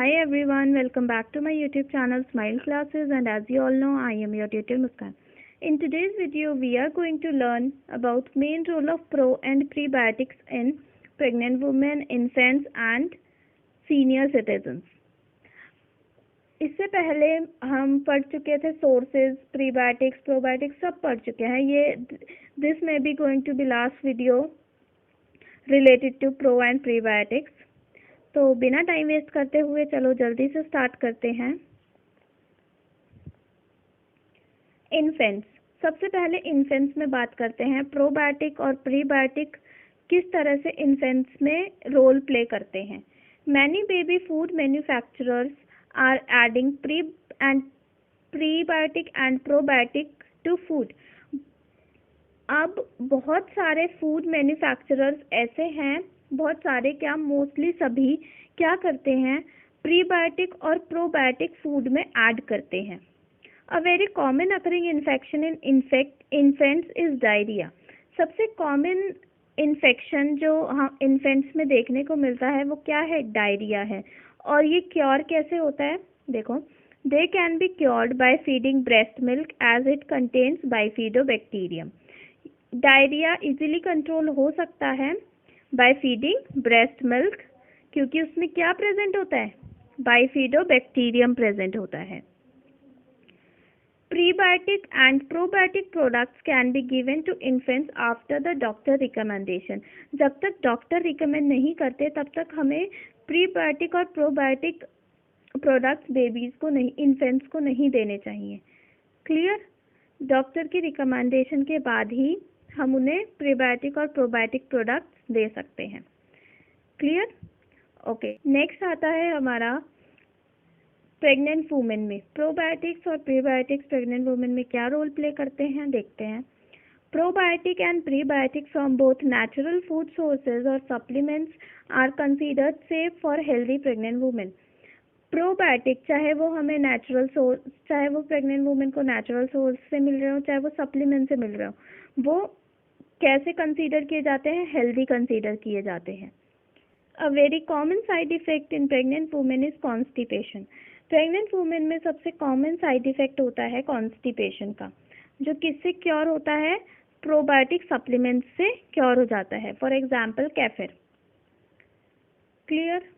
Hi everyone, welcome back to my YouTube channel Smile Classes, and as you all know, I am your tutor Muskan. In today's video, we are going to learn about main role of pro and prebiotics in pregnant women, infants and senior citizens. इससे पहले हम पढ़ चुके थे sources, prebiotics, probiotics सब पढ़ चुके हैं. This may be going to be last video related to pro and prebiotics. तो बिना टाइम वेस्ट करते हुए चलो जल्दी से स्टार्ट करते हैं. इन्फेंट्स, सबसे पहले इन्फेंट्स में बात करते हैं. प्रोबायोटिक और प्रीबायोटिक किस तरह से इन्फेंट्स में रोल प्ले करते हैं. Many baby food manufacturers are adding prebiotic and probiotic to food. अब बहुत सारे फूड मैन्युफैक्चरर्स ऐसे हैं, बहुत सारे क्या मोस्टली सभी क्या करते हैं, प्रीबायोटिक और प्रोबायोटिक फूड में ऐड करते हैं. A very common occurring infection in infants is diarrhoea. सबसे कॉमन इन्फेक्शन जो हम इन्फेंट्स में देखने को मिलता है वो क्या है, डायरिया है. और ये क्योर कैसे होता है, देखो. They can be cured by feeding breast milk as it contains bifidobacterium. Diarrhoea easily control हो सकता है बाय फीडिंग ब्रेस्ट मिल्क, क्योंकि उसमें क्या प्रेजेंट होता है, बाइफिडोबैक्टीरियम प्रेजेंट होता है. Prebiotic and probiotic products can be given to infants after the doctor recommendation. जब तक डॉक्टर रिकमेंड नहीं करते तब तक हमें प्रीबायोटिक और प्रोबायोटिक प्रोडक्ट्स बेबीज को नहीं, इन्फेंट्स को नहीं देने चाहिए. क्लियर. डॉक्टर की रिकमेंडेशन के बाद ही हम उन्हें प्रीबायोटिक और प्रोबायोटिक प्रोडक्ट्स दे सकते हैं. क्लियर. ओके, नेक्स्ट आता है हमारा प्रेग्नेंट वुमेन में. प्रोबायोटिक्स और प्रीबायोटिक्स प्रेग्नेंट वुमेन में क्या रोल प्ले करते हैं, देखते हैं. Probiotic and prebiotic from both natural food sources और supplements are considered safe for healthy pregnant women. Probiotic चाहे वो हमें नेचुरल सोर्स, चाहे वो प्रेग्नेंट वुमेन को नेचुरल सोर्स से मिल रहे हो, चाहे वो सप्लीमेंट से मिल रहे हो, वो कैसे कंसीडर किए जाते हैं, हेल्दी कंसीडर किए जाते हैं. A very common side effect in pregnant women is constipation. Pregnant women में सबसे कॉमन साइड इफेक्ट होता है कॉन्स्टिपेशन का, जो किससे क्योर होता है, प्रोबायोटिक सप्लीमेंट से क्योर हो जाता है. For example kefir. Clear.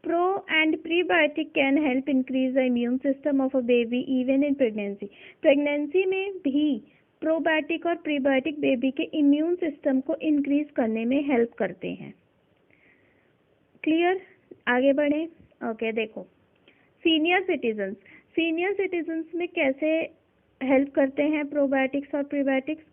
Pro and prebiotic can help increase the immune system of a baby even in pregnancy. Pregnancy में भी प्रोबायोटिक और प्रीबायोटिक बेबी के इम्यून सिस्टम को इंक्रीज करने में हेल्प करते हैं. क्लियर. आगे बढ़े. ओके, देखो. Senior citizens. सीनियर सिटीजन्स में कैसे हेल्प करते हैं प्रोबायोटिक्स और prebiotics.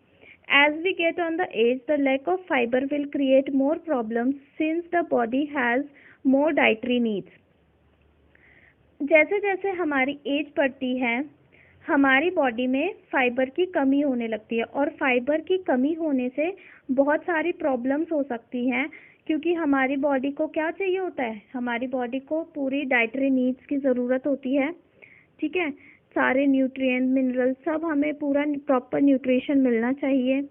As we get on the age, the lack of fiber will create more problems since the body has more dietary needs. जैसे जैसे हमारी एज बढ़ती है हमारी बॉडी में फाइबर की कमी होने लगती है, और फाइबर की कमी होने से बहुत सारी प्रॉब्लम्स हो सकती हैं, क्योंकि हमारी बॉडी को क्या चाहिए होता है, हमारी बॉडी को पूरी डाइटरी नीड्स की ज़रूरत होती है. ठीक है, सारे न्यूट्रिएंट, मिनरल्स सब हमें पूरा प्रॉपर न्यूट्रिशन मिलना चाहिए.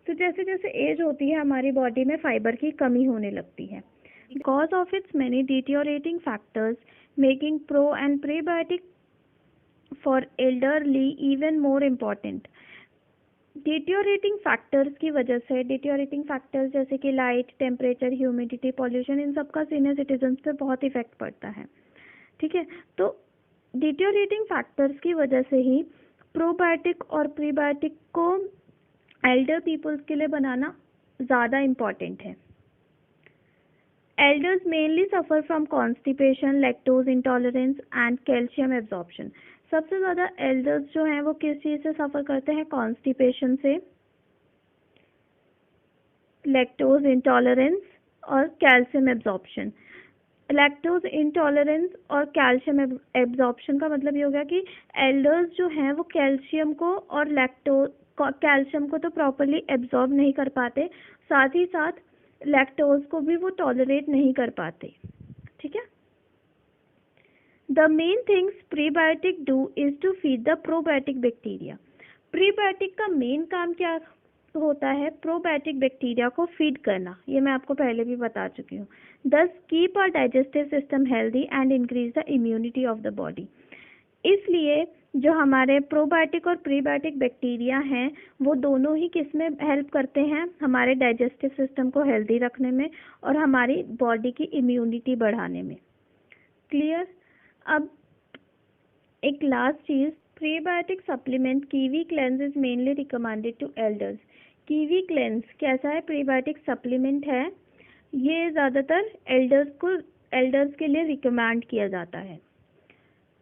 तो जैसे जैसे एज होती है हमारी बॉडी में फाइबर की कमी होने लगती है. Because of its many deteriorating factors making pro and prebiotic for elderly even more important. Deteriorating factors की वजह से, डिटोरेटिंग फैक्टर्स जैसे कि लाइट, टेम्परेचर, ह्यूमिडिटी, पॉल्यूशन, इन सब का सीनियर सिटीजन्स पे बहुत इफेक्ट पड़ता है. ठीक है, तो डिटोरेटिंग फैक्टर्स की वजह से ही प्रोबायोटिक और प्रीबायोटिक को एल्डर पीपल्स के लिए बनाना ज़्यादा इम्पॉर्टेंट है. Elders mainly suffer from constipation, lactose intolerance and calcium absorption. सबसे ज़्यादा एल्डर्स जो हैं वो किस चीज़ से सफ़र करते हैं, कॉन्स्टिपेशन से, लैक्टोज इंटॉलरेंस और कैल्शियम एब्जॉर्प्शन. लैक्टोज इंटॉलरेंस और कैल्शियम एब्जॉर्प्शन का मतलब ये हो गया कि एल्डर्स जो हैं वो कैल्शियम को और कैल्शियम को तो प्रॉपरली एब्जॉर्ब नहीं कर पाते, साथ ही साथ लैक्टोज को भी वो टॉलरेट नहीं कर पाते. ठीक है. The main things prebiotic do is to feed the probiotic bacteria. Prebiotic का मेन काम क्या होता है प्रोबायोटिक बैक्टीरिया को फीड करना, ये मैं आपको पहले भी बता चुकी हूँ। Thus keep our digestive system healthy and increase the immunity of the body. इसलिए जो हमारे प्रोबायोटिक और प्रीबायोटिक बैक्टीरिया हैं वो दोनों ही किस में हेल्प करते हैं, हमारे डाइजेस्टिव सिस्टम को हेल्दी रखने में और हमारी बॉडी की इम्यूनिटी बढ़ाने में। क्लियर। अब एक लास्ट चीज, prebiotic supplement Kiwi Klenz is mainly recommended to elders. Kiwi Klenz कैसा है, प्रीबायोटिक सप्लीमेंट है, ये ज़्यादातर एल्डर्स के लिए रिकमेंड किया जाता है।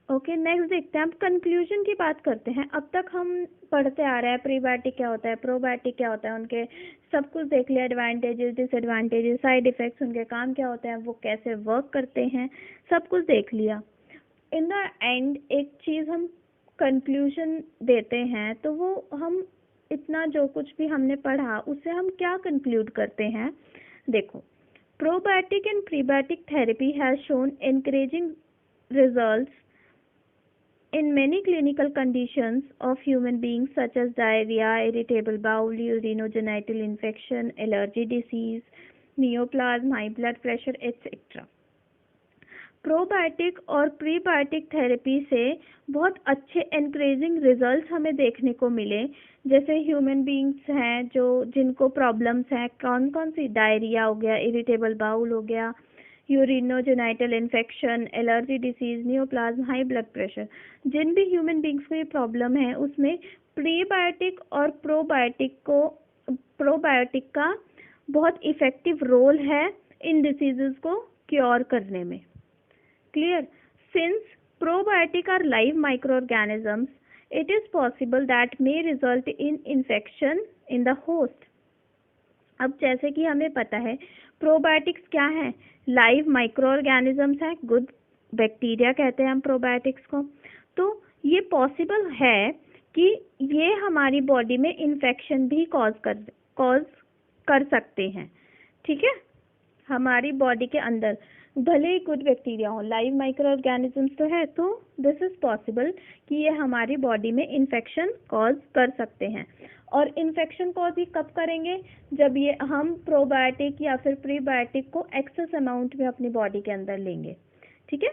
ओके, नेक्स्ट देखते हैं, हम कंक्लूजन की बात करते हैं। अब तक हम पढ़ते आ रहे हैं प्रीबायोटिक क्या होता है, प्रोबायोटिक क्या होता है, उनके सब कुछ देख लिया, एडवांटेजेस, डिसएडवांटेजेस, साइड इफेक्ट्स, उनके काम क्या होते हैं, वो कैसे वर्क करते हैं, सब कुछ देख लिया। इन द एंड एक चीज़ हम कंक्लूजन देते हैं, तो वो हम इतना जो कुछ भी हमने पढ़ा उससे हम क्या कंक्लूड करते हैं। देखो, probiotic and prebiotic therapy has shown encouraging results in many clinical conditions of human beings such as diarrhea, irritable bowel, urinogenital infection, allergy disease, neoplasm, high blood pressure, etc. Probiotic और prebiotic therapy से बहुत अच्छे encouraging results हमें देखने को मिले। जैसे human beings हैं जो जिनको प्रॉब्लम्स हैं, कौन कौन सी, डायरिया हो गया, इरिटेबल बाउल हो गया, urinogenital infection, allergy disease, neoplasm, high blood pressure, जिन भी ह्यूमन बींग्स को ये प्रॉब्लम है उसमें प्रीबायोटिक और प्रोबायोटिक का बहुत इफेक्टिव रोल है इन डिसीजेस को क्योर करने में। Clear. Since probiotic are live microorganisms, it is possible that may result in infection in the host. अब जैसे कि हमें पता है प्रोबायोटिक्स क्या है, लाइव माइक्रोऑर्गेनिजम्स हैं, गुड बैक्टीरिया कहते हैं हम प्रोबायोटिक्स को। तो ये पॉसिबल है कि ये हमारी बॉडी में इन्फेक्शन भी कॉज कर सकते हैं। ठीक है, हमारी बॉडी के अंदर भले ही गुड बैक्टीरिया हो, लाइव माइक्रो ऑर्गेनिजम्स तो है, तो दिस इज पॉसिबल कि ये हमारी बॉडी में इन्फेक्शन कॉज कर सकते हैं। और इन्फेक्शन कॉज ही कब करेंगे, जब ये हम प्रोबायोटिक या फिर प्रीबायोटिक को एक्सेस अमाउंट में अपनी बॉडी के अंदर लेंगे। ठीक है,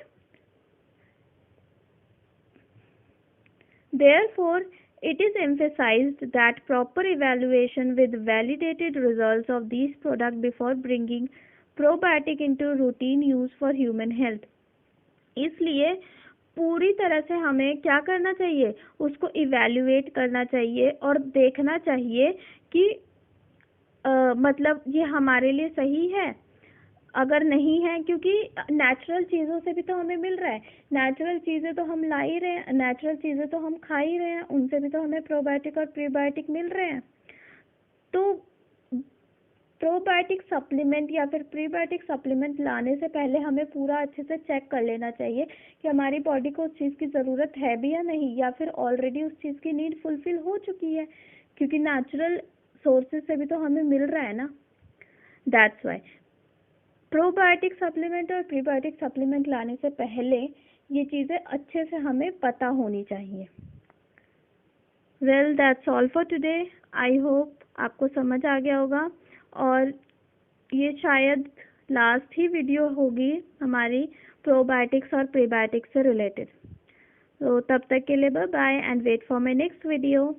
therefore it is emphasized that proper evaluation with validated results of these products before bringing probiotic into routine use for human health. इसलिए पूरी तरह से हमें क्या करना चाहिए, उसको इवैल्यूएट करना चाहिए और देखना चाहिए कि मतलब ये हमारे लिए सही है। अगर नहीं है, क्योंकि नेचुरल चीज़ों से भी तो हमें मिल रहा है, नेचुरल चीज़ें तो हम ला ही रहे हैं, नेचुरल चीज़ें तो हम खा ही रहे हैं, उनसे भी तो हमें प्रोबायोटिक और प्रीबायोटिक मिल रहे हैं। तो प्रोबायोटिक सप्लीमेंट या फिर प्रीबायोटिक सप्लीमेंट लाने से पहले हमें पूरा अच्छे से चेक कर लेना चाहिए कि हमारी बॉडी को उस चीज़ की ज़रूरत है भी या नहीं, या फिर ऑलरेडी उस चीज़ की नीड फुलफिल हो चुकी है, क्योंकि नेचुरल सोर्सेज से भी तो हमें मिल रहा है ना। दैट्स वाई प्रोबायोटिक सप्लीमेंट और प्रीबायोटिक सप्लीमेंट लाने से पहले ये चीज़ें अच्छे से हमें पता होनी चाहिए। Well, that's all for today. I hope आपको समझ आ गया होगा, और ये शायद लास्ट ही वीडियो होगी हमारी प्रोबायोटिक्स और प्रीबायोटिक्स से रिलेटेड। तो तब तक के लिए bye bye and wait for my next video.